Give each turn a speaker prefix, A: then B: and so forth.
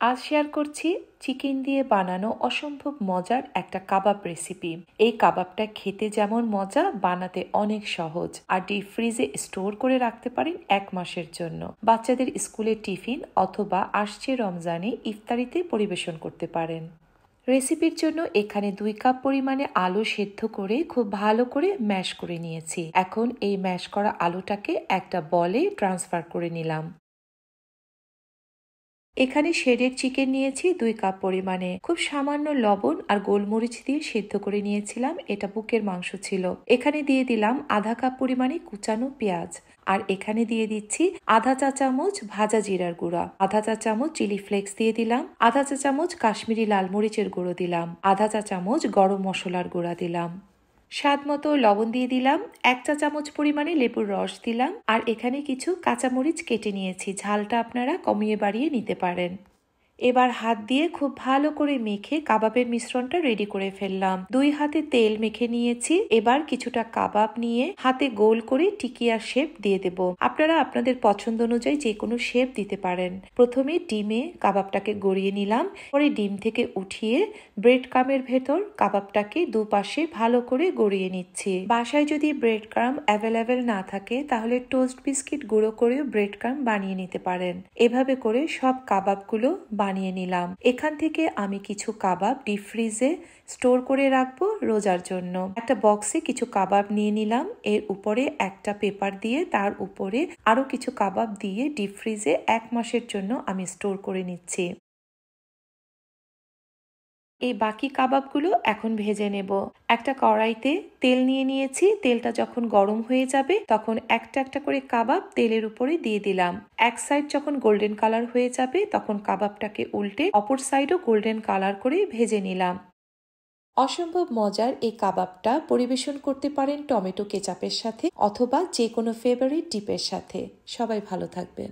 A: আজ শেয়ার করছি চিকেন দিয়ে বানানো অসম্ভব মজার একটা কাবাব রেসিপি। এই কাবাবটা খেতে যেমন মজা, বানাতে অনেক সহজ আর ডিপ ফ্রিজে স্টোর করে রাখতে পারেন 1 মাসের জন্য। বাচ্চাদের স্কুলের টিফিন অথবা আসছে রমজানে ইফতারিতে পরিবেশন করতে পারেন। রেসিপির জন্য এখানে 2 কাপ পরিমাণে আলু সেদ্ধ করে খুব ভালো করে ম্যাশ করে নিয়েছি। এখন এই ম্যাশ করা আলুটাকে একটা বলে ট্রান্সফার করে নিলাম। এখানে শেডেড চিকেন নিয়েছি 2 কাপ পরিমাণে। খুব সামান্য লবণ আর গোলমরিচ দিয়ে সেদ্ধ করে নিয়েছিলাম, এটা বুকের মাংস ছিল। এখানে দিয়ে দিলাম আধা কাপ পরিমাণে কুচানো পেঁয়াজ। আর এখানে দিয়ে দিচ্ছি আধা চা চামচ ভাজা জিরার গুঁড়া, আধা চা চামচ চিলি ফ্লেক্স দিয়ে দিলাম, আধা চা চামচ কাশ্মীরি লাল মরিচের গুঁড়ো দিলাম, আধা চা চামচ গরম মশলার গুঁড়া দিলাম, স্বাদ মতো লবণ দিয়ে দিলাম, 1 চা চামচ পরিমাণে লেবুর রস দিলাম। আর এখানে কিছু কাঁচামরিচ কেটে নিয়েছি, ঝালটা আপনারা কমিয়ে বাড়িয়ে নিতে পারেন। এবার হাত দিয়ে খুব ভালো করে মেখে কাবাবের মিশ্রণটা রেডি করে ফেললাম। 2 হাতে তেল মেখে নিয়েছি। এবার কিছুটা কাবাব নিয়ে হাতে গোল করে টিকিয়ার শেপ দিয়ে দেব। আপনারা আপনাদের পছন্দ অনুযায়ী যে কোনো শেপ দিতে পারেন। প্রথমে ডিমে কাবাবটাকে গড়িয়ে নিলাম, পরে ডিম থেকে উঠিয়ে ব্রেড ক্রামের ভেতর কাবাবটাকে দুপাশে ভালো করে গড়িয়ে নিচ্ছি। বাসায় যদি ব্রেড ক্রাম অ্যাভেলেবেল না থাকে তাহলে টোস্ট বিস্কিট গুঁড়ো করেও ব্রেড ক্রাম বানিয়ে নিতে পারেন। এভাবে করে সব কাবাবগুলো বানিয়ে নিলাম। এখান থেকে আমি কিছু কাবাব ডিপ ফ্রিজে স্টোর করে রাখবো রোজার জন্য। একটা বক্সে কিছু কাবাব নিয়ে নিলাম, এর উপরে একটা পেপার দিয়ে তার উপরে আরো কিছু কাবাব দিয়ে ডিপ ফ্রিজে 1 মাসের জন্য আমি স্টোর করে নিচ্ছি। এই বাকি কাবাবগুলো এখন ভেজে নেব। একটা কড়াইতে তেল নিয়ে নিয়েছি, তেলটা যখন গরম হয়ে যাবে তখন একটা একটা করে কাবাব তেলের উপরে দিয়ে দিলাম। এক সাইড যখন গোল্ডেন কালার হয়ে যাবে তখন কাবাবটাকে উল্টে অপর সাইডও গোল্ডেন কালার করে ভেজে নিলাম। অসম্ভব মজার এই কাবাবটা পরিবেশন করতে পারেন টমেটো কেচাপের সাথে অথবা যে কোনো ফেভারিট ডিপের সাথে। সবাই ভালো থাকবেন।